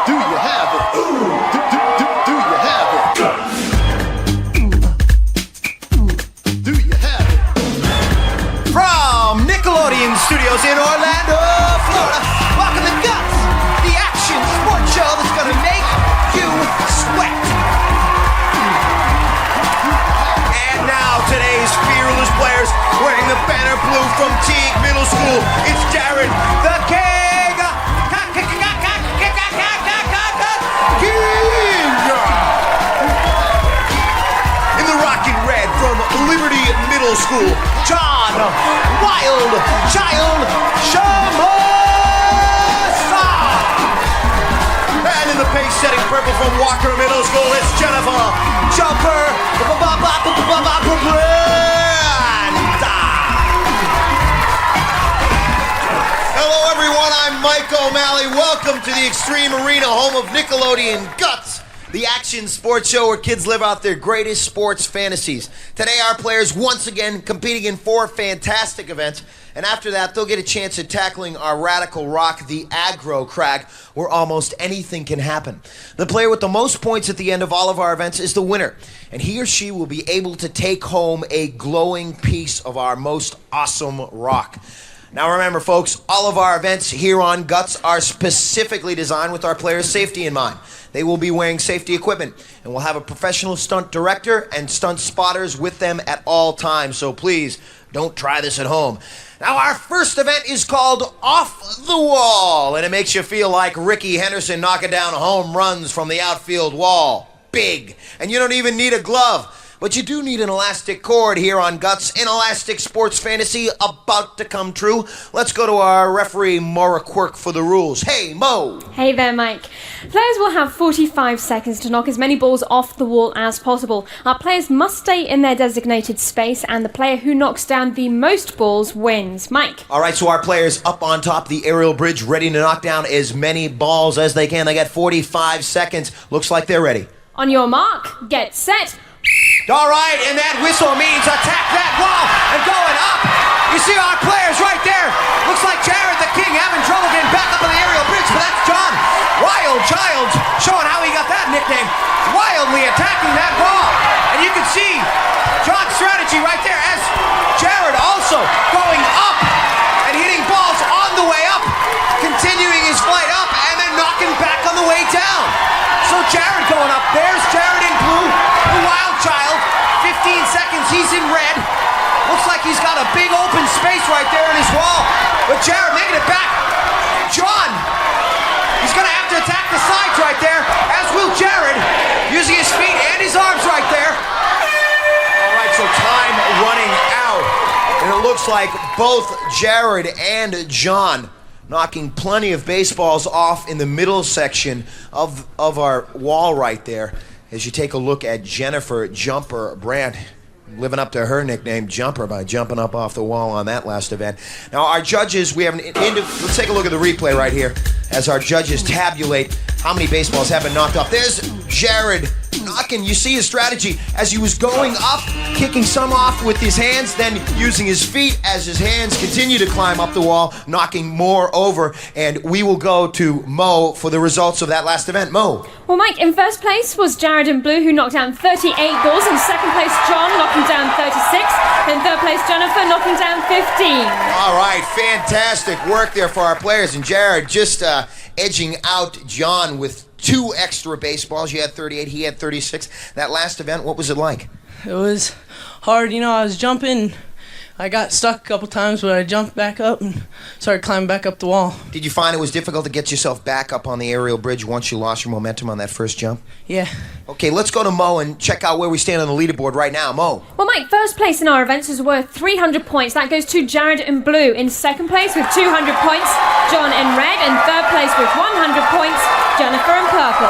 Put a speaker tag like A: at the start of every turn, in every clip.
A: Do you have it? Do you have it? Do you have it?
B: From Nickelodeon Studios in Orlando, Florida, welcome to Guts, the action sports show that's gonna make you sweat. And now today's fearless players wearing the banner blue from Teague Middle School. It's Jared, the King. In the rockin' red from Liberty Middle School, John Wild Child Shamasa. And in the pace-setting purple from Walker Middle School, it's Jennifer Jumper Branda. Hello everyone, I'm Mike O'Malley. Welcome to the Extreme Arena, home of Nickelodeon Guts, the action sports show where kids live out their greatest sports fantasies. Today our players once again competing in 4 fantastic events, and after that they'll get a chance at tackling our radical rock, the aggro crag, where almost anything can happen. The player with the most points at the end of all of our events is the winner, and he or she will be able to take home a glowing piece of our most awesome rock. Now remember folks, all of our events here on Guts are specifically designed with our players' safety in mind. They will be wearing safety equipment, and we'll have a professional stunt director and stunt spotters with them at all times, so please don't try this at home. Now our first event is called Off the Wall, and it makes you feel like Ricky Henderson knocking down home runs from the outfield wall. Big, and you don't even need a glove. But you do need an elastic cord here on Guts, an elastic sports fantasy about to come true. Let's go to our referee, Maura Quirk, for the rules. Hey, Mo!
C: Hey there, Mike. Players will have 45 seconds to knock as many balls off the wall as possible. Our players must stay in their designated space, and the player who knocks down the most balls wins. Mike.
B: All right, so our players up on top the aerial bridge, ready to knock down as many balls as they can. They got 45 seconds. Looks like they're ready.
C: On your mark, get set.
B: All right, and that whistle means attack that wall and going up. You see our players right there. Looks like Jared the King having trouble getting back up on the aerial bridge, but that's John Wild Child showing how he got that nickname. Wildly attacking that wall. And you can see John's strategy right there as Jared also going up and hitting balls on the way up, continuing his flight up and then knocking back on the way down. So Jared going up. There's Jared in blue, the Wild Child. 15 seconds, he's in red. Looks like he's got a big open space right there in his wall. But Jared making it back. John, he's going to have to attack the sides right there, as will Jared, using his feet and his arms right there. All right, so time running out. And it looks like both Jared and John knocking plenty of baseballs off in the middle section of our wall right there. As you take a look at Jennifer Jumper Brandt, living up to her nickname Jumper by jumping up off the wall on that last event. Now our judges, we have let's take a look at the replay right here as our judges tabulate how many baseballs have been knocked off. There's Jared knocking. You see his strategy as he was going up, kicking some off with his hands, then using his feet as his hands continue to climb up the wall, knocking more over. And we will go to Mo for the results of that last event. Mo.
C: Well, Mike, in first place was Jared in blue, who knocked down 38 balls. In second place, John knocking down 36. In third place, Jennifer knocking down 15.
B: All right, fantastic work there for our players. And Jared just edging out John with 2 extra baseballs. You had 38, he had 36. That last event, what was it like?
D: It was hard. I was jumping. I got stuck a couple times, but I jumped back up and started climbing back up the wall.
B: Did you find it was difficult to get yourself back up on the aerial bridge once you lost your momentum on that first jump?
D: Yeah.
B: Okay, let's go to Mo and check out where we stand on the leaderboard right now. Mo.
C: Well, Mike, first place in our events is worth 300 points. That goes to Jared in blue. In second place with 200 points, John in red. In third place with 100 points, Jennifer in purple.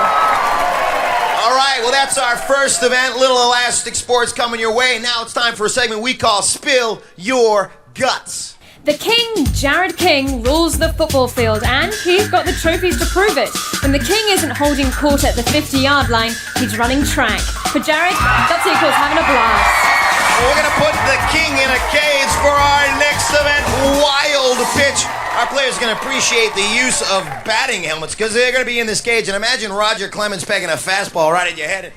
B: All right, well, that's our first event. Little Elastic Sports coming your way. Now it's time for a segment we call Spill Your Guts.
C: The King, Jared King, rules the football field, and he's got the trophies to prove it. When the King isn't holding court at the 50-yard line, he's running track. For Jared, that's equals having a blast.
B: We're going to put the King in a cage for our next event, Wild Pitch. Our players can appreciate the use of batting helmets because they're going to be in this cage. And imagine Roger Clemens pegging a fastball right at your head.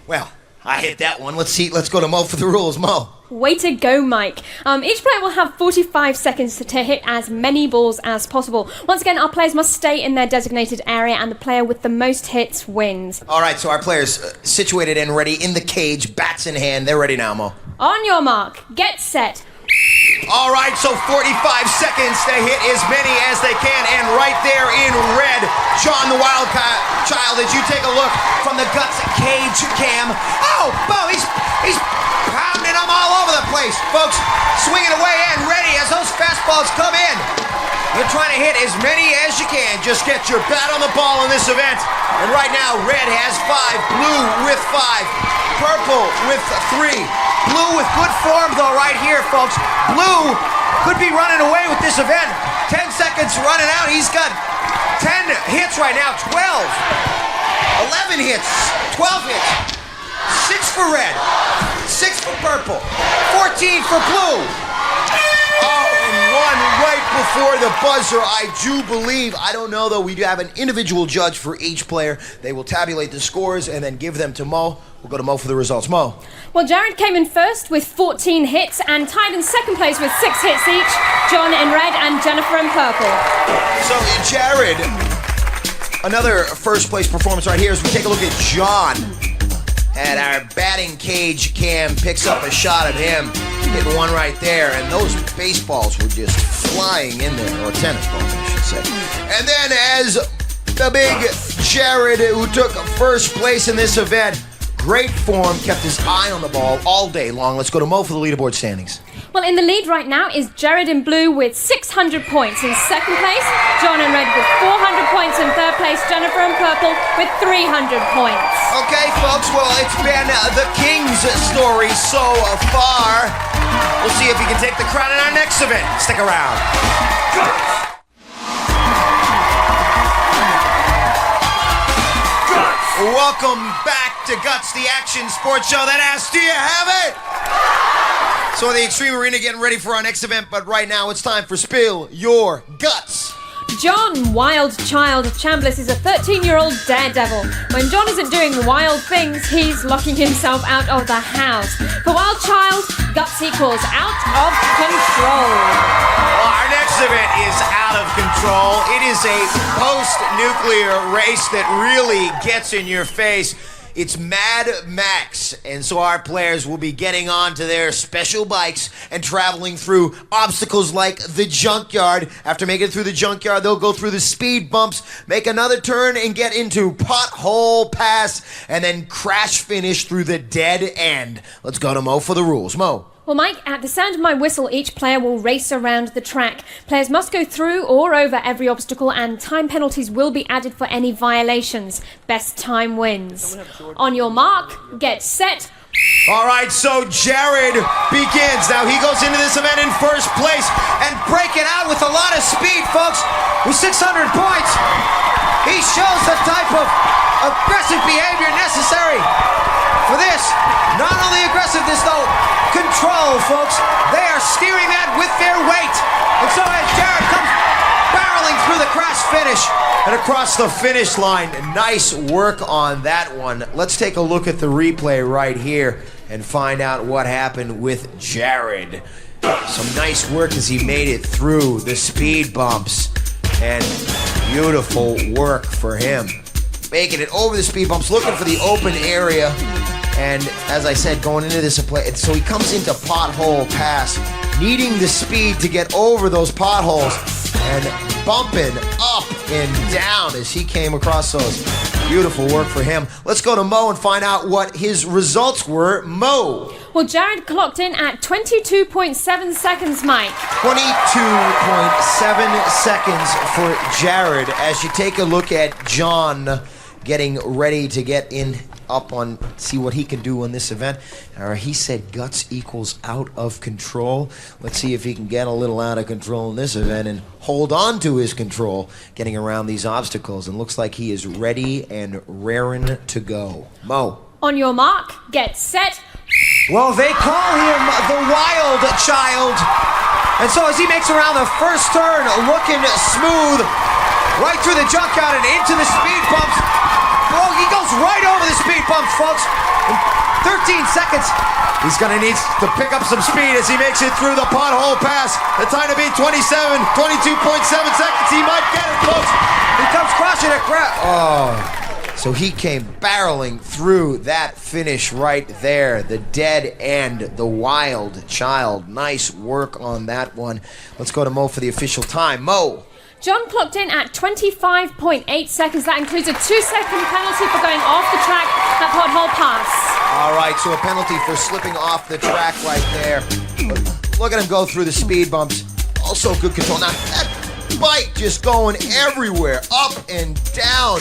B: Well, I hit that one. Let's go to Mo for the rules. Mo.
C: Way to go, Mike. Each player will have 45 seconds to hit as many balls as possible. Once again, our players must stay in their designated area, and the player with the most hits wins.
B: All right, so our players situated and ready in the cage, bats in hand. They're ready now, Mo.
C: On your mark, get set.
B: All right, so 45 seconds to hit as many as they can. And right there in red, John the Wild Child, as you take a look from the Guts cage cam. Oh, Bo, he's pounding them all over the place. Folks, swinging away and ready as those fastballs come in. You're trying to hit as many as you can. Just get your bat on the ball in this event. And right now, red has 5, blue with 5, purple with 3. Blue with good form, though, right here, folks. Blue could be running away with this event. 10 seconds running out. He's got 10 hits right now, 12. 11 hits, 12 hits. 6 for red, 6 for purple, 14 for blue. Oh, and 1 right before the buzzer, I do believe. I don't know, though. We do have an individual judge for each player. They will tabulate the scores and then give them to Mo. We'll go to Mo for the results. Mo.
C: Well, Jared came in first with 14 hits and tied in second place with 6 hits each. John in red and Jennifer in purple.
B: So, Jared, another first place performance right here as we take a look at John. And our batting cage cam picks up a shot of him. Hit one right there, and those baseballs were just flying in there, or tennis balls, I should say. And then as the big Jared, who took first place in this event, great form, kept his eye on the ball all day long. Let's go to Mo for the leaderboard standings.
C: Well, in the lead right now is Jared in blue with 600 points in second place, John in red with 400 points in third place, Jennifer in purple with 300 points.
B: Okay, folks, well, it's been the King's story so far. We'll see if he can take the crown in our next event. Stick around. Welcome back to Guts, the action sports show that asks, do you have it? So the Extreme Arena getting ready for our next event, but right now it's time for Spill Your Guts.
C: John Wild Child Chambliss is a 13-year-old daredevil. When John isn't doing wild things, he's locking himself out of the house. For Wild Child, guts equals out of control.
B: Well, our next event is out of control. It is a post-nuclear race that really gets in your face. It's Mad Max, and so our players will be getting onto their special bikes and traveling through obstacles like the junkyard. After making it through the junkyard, they'll go through the speed bumps, make another turn, and get into Pothole Pass, and then crash finish through the dead end. Let's go to Mo for the rules. Mo.
C: Well, Mike, at the sound of my whistle, each player will race around the track. Players must go through or over every obstacle, and time penalties will be added for any violations. Best time wins. On your mark, get set.
B: All right, so Jared begins. Now he goes into this event in first place and breaking out with a lot of speed, folks. With 600 points, he shows the type of aggressive behavior necessary for this. Not only aggressiveness, though, control, folks. They are steering that with their weight. And so as Jared comes barreling through the crash finish and across the finish line, nice work on that one. Let's take a look at the replay right here and find out what happened with Jared. Some nice work as he made it through the speed bumps, and beautiful work for him. Making it over the speed bumps, looking for the open area. And as I said, going into this play, so he comes into Pothole Pass, needing the speed to get over those potholes and bumping up and down as he came across those. Beautiful work for him. Let's go to Mo and find out what his results were. Mo.
C: Well, Jared clocked in at 22.7 seconds, Mike.
B: 22.7 seconds for Jared as you take a look at John getting ready to get in up on, see what he can do in this event. He said guts equals out of control. Let's see if he can get a little out of control in this event and hold on to his control getting around these obstacles. And looks like he is ready and raring to go. Mo.
C: On your mark, get set.
B: Well, they call him the Wild Child. And so as he makes around the first turn, looking smooth, right through the junkyard and into the speed bumps. Oh, he goes right over the speed bumps, folks. In 13 seconds, he's gonna need to pick up some speed as he makes it through the pothole pass. The time to beat 22.7 seconds. He might get it, folks. He comes crushing it. So he came barreling through that finish right there. The Dead End, the Wild Child. Nice work on that one. Let's go to Mo for the official time. Mo.
C: John clocked in at 25.8 seconds. That includes a 2-second penalty for going off the track at pothole pass.
B: All right, so a penalty for slipping off the track right there. Look at him go through the speed bumps. Also good control. Now, that bike just going everywhere, up and down.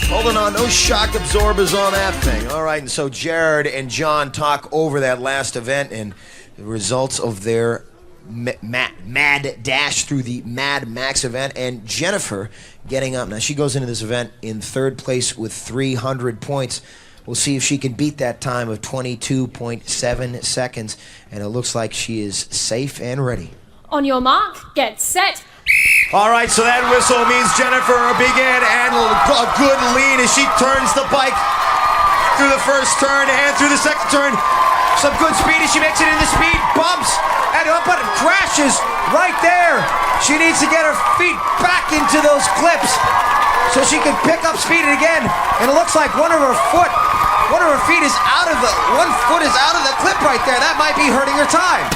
B: Holding on, no shock absorbers on that thing. All right, and so Jared and John talk over that last event and the results of their mad dash through the Mad Max event, and Jennifer getting up. Now, she goes into this event in third place with 300 points. We'll see if she can beat that time of 22.7 seconds, and it looks like she is safe and ready.
C: On your mark, get set.
B: All right, so that whistle means Jennifer begin, and a good lean as she turns the bike through the first turn and through the second turn. Some good speed as she makes it into speed bumps, and up but it crashes right there. She needs to get her feet back into those clips so she can pick up speed again. And it looks like one of her feet is out of one foot is out of the clip right there. That might be hurting her time.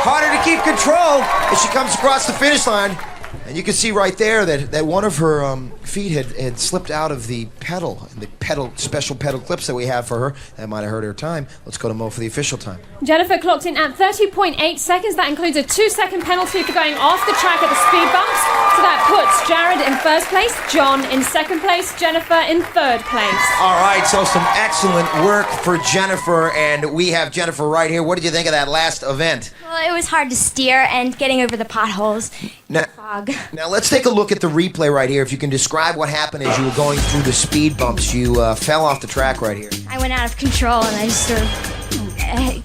B: Harder to keep control as she comes across the finish line. And you can see right there that one of her feet had slipped out of the pedal, and the special pedal clips that we have for her. That might have hurt her time. Let's go to Mo for the official time.
C: Jennifer clocked in at 30.8 seconds. That includes a 2-second penalty for going off the track at the speed bumps. So that puts Jared in first place, John in second place, Jennifer in third place.
B: All right, so some excellent work for Jennifer, and we have Jennifer right here. What did you think of that last event?
E: Well, it was hard to steer and getting over the potholes. Fog.
B: Now let's take a look at the replay right here. If you can describe what happened as you were going through the speed bumps. You fell off the track right here.
E: I went out of control and I just sort of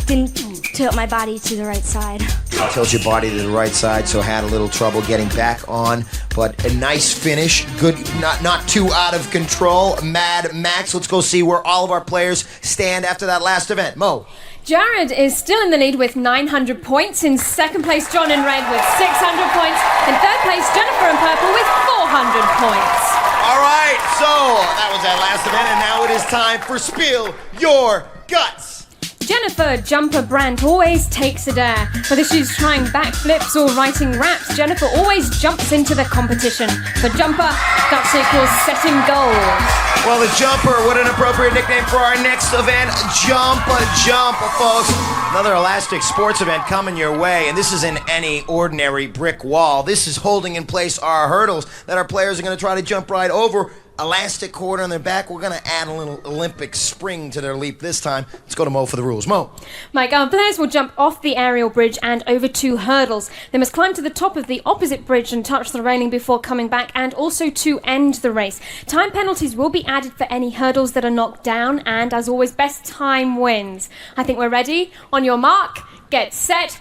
E: didn't tilt my body to the right side.
B: Tilt your body to the right side, so had a little trouble getting back on. But a nice finish. Good, not too out of control. Mad Max. Let's go see where all of our players stand after that last event. Mo.
C: Jared is still in the lead with 900 points. In second place, John in red with 600 points. In third place, Jennifer in purple with 400 points.
B: All right, so that was that last event, and now it is time for Spill Your Guts.
C: Jennifer Jumper Brandt always takes a dare. Whether she's trying backflips or writing raps, Jennifer always jumps into the competition. For Jumper, that's equals setting goals.
B: Well, the Jumper, what an appropriate nickname for our next event. Jumper, folks. Another elastic sports event coming your way, and this isn't any ordinary brick wall. This is holding in place our hurdles that our players are going to try to jump right over. Elastic cord on their back. We're going to add a little Olympic spring to their leap this time. Let's go to Mo for the rules. Mo.
C: Mike, our players will jump off the aerial bridge and over 2 hurdles. They must climb to the top of the opposite bridge and touch the railing before coming back, and also to end the race. Time penalties will be added for any hurdles that are knocked down, and as always, best time wins. I think we're ready. On your mark, get set.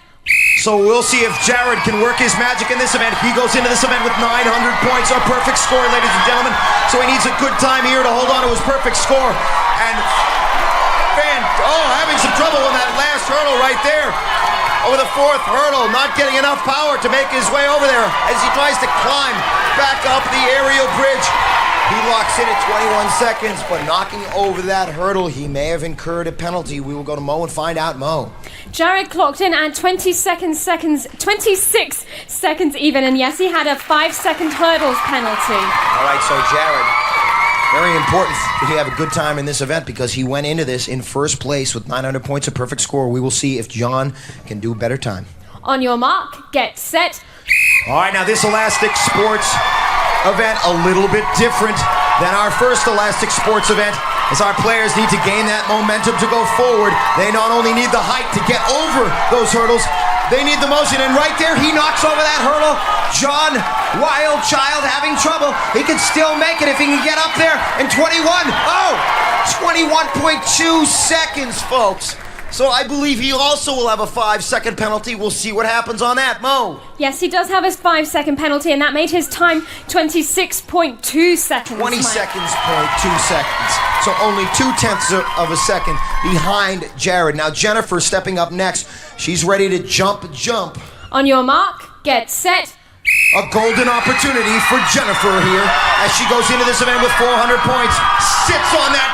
B: So we'll see if Jared can work his magic in this event. He goes into this event with 900 points, our perfect score, ladies and gentlemen. So he needs a good time here to hold on to his perfect score. And having some trouble on that last hurdle right there. Over the 4th hurdle, not getting enough power to make his way over there as he tries to climb back up the aerial bridge. He locks in at 21 seconds, but knocking over that hurdle, he may have incurred a penalty. We will go to Mo and find out. Mo.
C: Jared clocked in at 26 seconds even, and yes, he had a 5-second hurdles penalty.
B: All right, so Jared, very important that he have a good time in this event because he went into this in first place with 900 points, a perfect score. We will see if John can do a better time.
C: On your mark, get set.
B: All right, now this elastic sports event a little bit different than our first elastic sports event, as our players need to gain that momentum to go forward. They not only need the height to get over those hurdles, they need the motion, and right there he knocks over that hurdle. John Wild Child having trouble. He can still make it if he can get up there in 21.2 seconds, folks.
F: So I believe he also will have a 5-second penalty. We'll see what happens on that. Mo.
C: Yes, he does have his 5-second penalty, and that made his time 26.2 seconds.
F: 20
C: Mike.
F: seconds, 0.2 seconds. So only 0.2 of a second behind Jared. Now Jennifer stepping up next. She's ready to jump.
C: On your mark, get set.
F: A golden opportunity for Jennifer here as she goes into this event with 400 points. Sits on that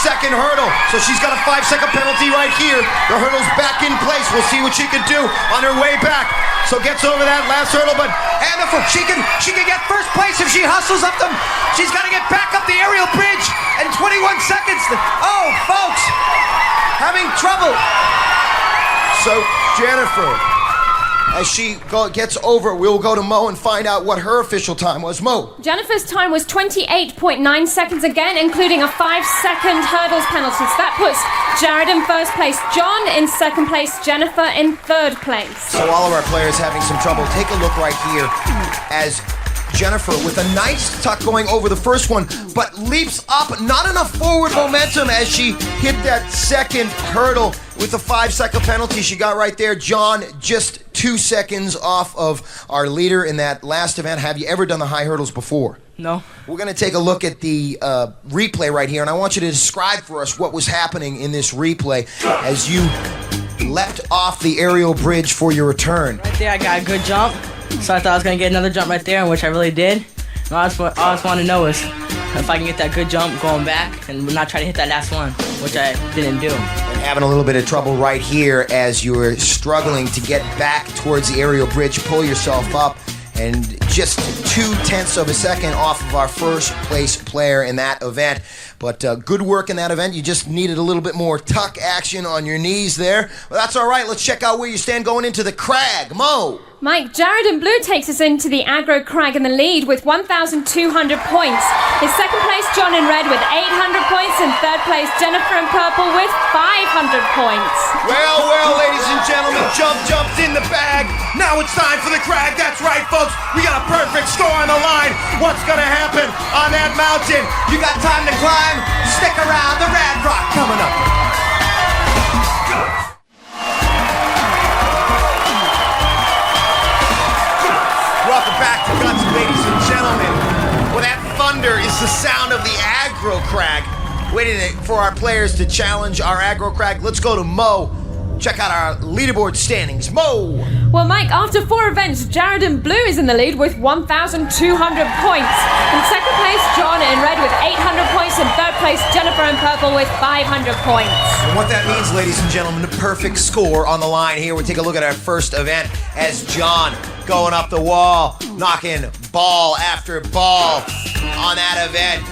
F: second hurdle. So she's got a 5-second penalty right here. The hurdle's back in place. We'll see what she can do on her way back. So gets over that last hurdle, but
B: Hannaford, she can get first place if she hustles up them. She's got to get back up the aerial bridge in 21 seconds. Oh, folks, having trouble.
F: so Jennifer, as she gets over, we'll go to Mo and find out what her official time was. Mo.
C: Jennifer's time was 28.9 seconds again, including a 5-second hurdles penalty. So that puts Jared in first place, John in second place, Jennifer in third place.
F: So all of our players having some trouble. Take a look right here as Jennifer with a nice tuck going over the first one, but leaps up, not enough forward momentum as she hit that second hurdle with the 5-second penalty she got right there. John, just 2 seconds off of our leader in that last event. Have you ever done the high hurdles before?
D: No.
F: We're going to take a look at the replay right here, and I want you to describe for us what was happening in this replay as you leapt off the aerial bridge for your return.
D: Right there, I got a good jump. So I thought I was going to get another jump right there, which I really did. And all I just want to know is if I can get that good jump going back and not try to hit that last one, which I didn't do.
F: And having a little bit of trouble right here as you were struggling to get back towards the aerial bridge, pull yourself up, and just 0.2 of a second off of our first place player in that event. But good work in that event. You just needed a little bit more tuck action on your knees there. Well, that's all right. Let's check out where you stand going into the crag. Mo.
C: Mike, Jared in blue takes us into the aggro crag in the lead with 1,200 points. In second place, John in red with 800 points. In third place, Jennifer in purple with 500 points.
B: Well, ladies and gentlemen, jumped in the bag. Now it's time for the crag. That's right, folks. We got a perfect score on the line. What's gonna happen on that mountain? You got time to climb? Stick around. The Rad Rock coming up.
F: Welcome back to Guts, ladies and gentlemen. Well, that thunder is the sound of the aggro crag. Waiting for our players to challenge our aggro crag. Let's go to Mo. Check out our leaderboard standings. Mo!
C: Well, Mike, after 4 events, Jared in blue is in the lead with 1,200 points. In second place, John in red with 800 points. In third place, Jennifer in purple with 500 points.
F: And what that means, ladies and gentlemen, the perfect score on the line here. We take a look at our first event as John going up the wall, knocking ball after ball on that event.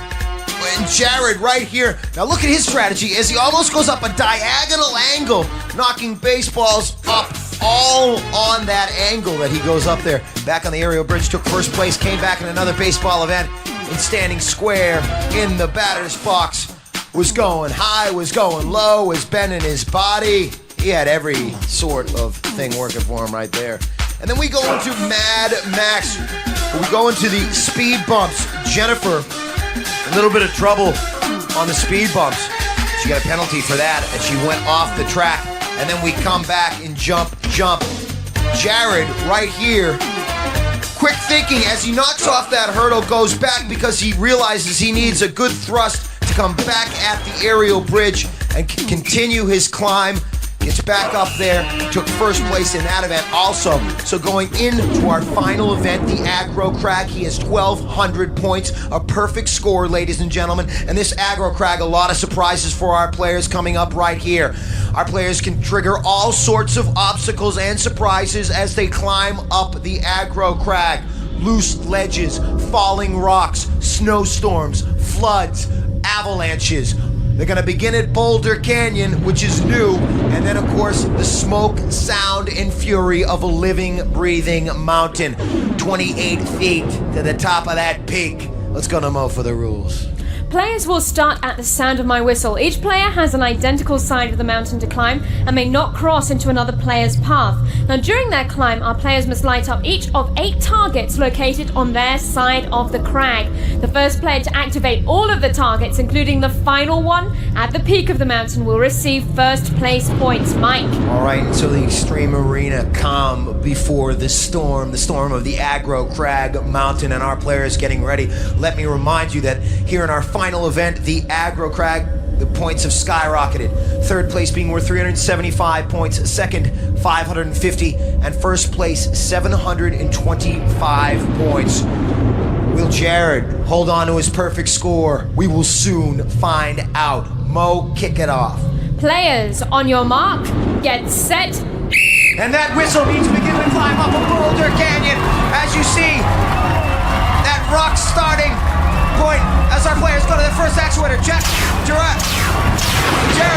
F: And Jared right here. Now look at his strategy as he almost goes up a diagonal angle, knocking baseballs up all on that angle that he goes up there. Back on the aerial bridge, took first place, came back in another baseball event and standing square in the batter's box. Was going high, was going low, was bending his body. He had every sort of thing working for him right there. And then we go into Mad Max. We go into the speed bumps. Jennifer, a little bit of trouble on the speed bumps. She got a penalty for that, and she went off the track. And then we come back and jump. Jared, right here, quick thinking as he knocks off that hurdle, goes back because he realizes he needs a good thrust to come back at the aerial bridge and continue his climb. Gets back up there, took first place in that event also. So going into our final event, the aggro crag, he has 1,200 points, a perfect score, ladies and gentlemen. And this aggro crag, a lot of surprises for our players coming up right here. Our players can trigger all sorts of obstacles and surprises as they climb up the aggro crag. Loose ledges, falling rocks, snowstorms, floods, avalanches. They're going to begin at Boulder Canyon, which is new, and then, of course, the smoke, sound, and fury of a living, breathing mountain. 28 feet to the top of that peak. Let's go to Mo for the rules.
C: Players will start at the sound of my whistle. Each player has an identical side of the mountain to climb and may not cross into another player's path. Now, during their climb, our players must light up each of 8 targets located on their side of the crag. The first player to activate all of the targets, including the final one at the peak of the mountain, will receive first place points. Mike.
F: All right, until the Extreme Arena calm before the storm of the Aggro Crag Mountain, and our players getting ready. Let me remind you that here in our final event, the Aggro Crag, the points have skyrocketed. Third place being worth 375 points, second 550, and first place 725 points. Will Jared hold on to his perfect score? We will soon find out. Mo, kick it off.
C: Players, on your mark, get set.
F: And that whistle means begin to climb up a Boulder Canyon. As you see, that rock starting point as our players go to the first actuator. Jared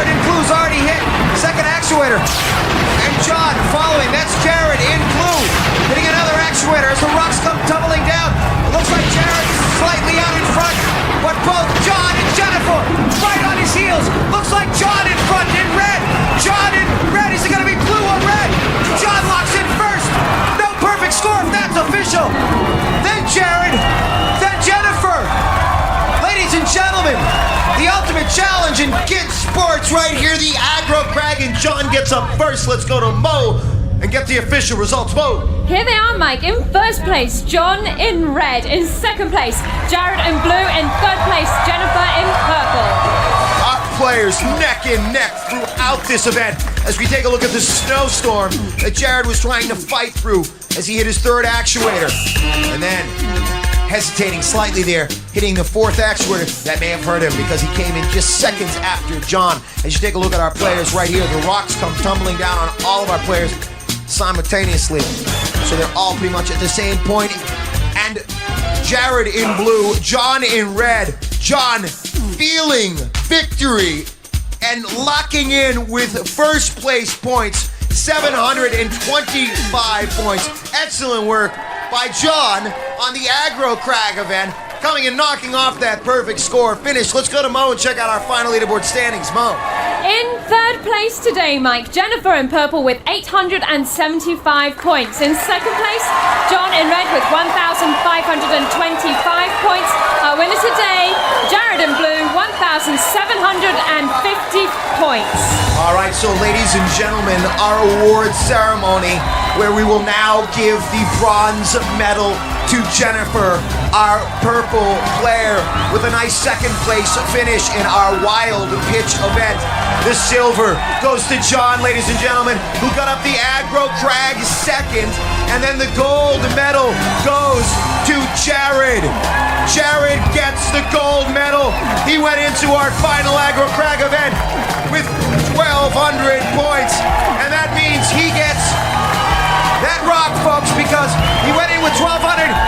F: in blue's already hit second actuator. And John following. That's Jared in blue hitting another actuator as the rocks come tumbling down. It looks like Jared's slightly out in front, but both John and Jennifer right on his heels. Looks like John in front in red. John in red. Is it going to be blue or red? John locks in first. No perfect score if that's official. Then Jared. Then Jennifer. Ladies and gentlemen, the ultimate challenge in kids sports right here. The Aggro Crag, and John gets up first. Let's go to Mo and get the official results. Mo.
C: Here they are, Mike. In first place, John in red. In second place, Jared in blue. In third place, Jennifer in purple.
F: Our players neck and neck throughout this event as we take a look at the snowstorm that Jared was trying to fight through as he hit his third actuator. And then, hesitating slightly there, hitting the fourth actuator. That may have hurt him because he came in just seconds after John. As you take a look at our players right here, the rocks come tumbling down on all of our players simultaneously. So they're all pretty much at the same point. And Jared in blue, John in red. John feeling victory and locking in with first place points, 725 points. Excellent work by John on the Aggro Crag event, coming and knocking off that perfect score finish. Let's go to Mo and check out our final leaderboard standings. Mo.
C: In third place today, Mike, Jennifer in purple with 875 points. In second place, John in red with 1,525 points. Our winner today, Jared in blue, 1,750 points.
F: All right, so ladies and gentlemen, our award ceremony, where we will now give the bronze medal to Jennifer, our purple player, with a nice second place finish in our wild pitch event. The silver goes to John, ladies and gentlemen, who got up the Aggro Crag second, and then the gold medal goes to Jared. Jared gets the gold medal. He went into our final Aggro Crag event with 1,200 points, and that means he gets that rock, folks, because he went in with 1,200,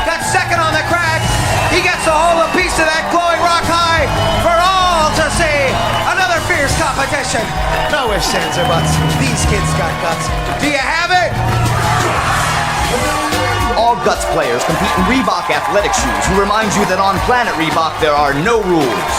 F: got second on the crag. He gets a whole piece of that glowing rock high for all to see. Another fierce competition. No ifs, ands, or buts. These kids got guts. Do you have it?
A: All Guts players compete in Reebok athletic shoes, who reminds you that on Planet Reebok there are no rules.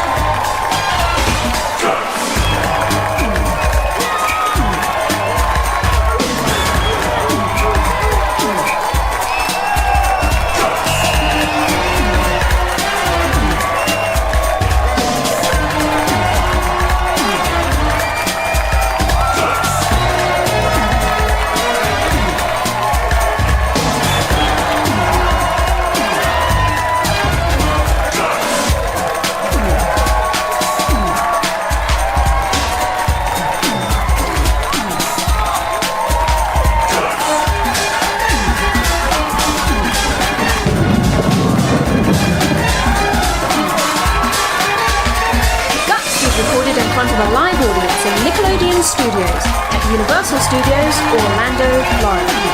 C: Studios at Universal Studios, Orlando, Florida.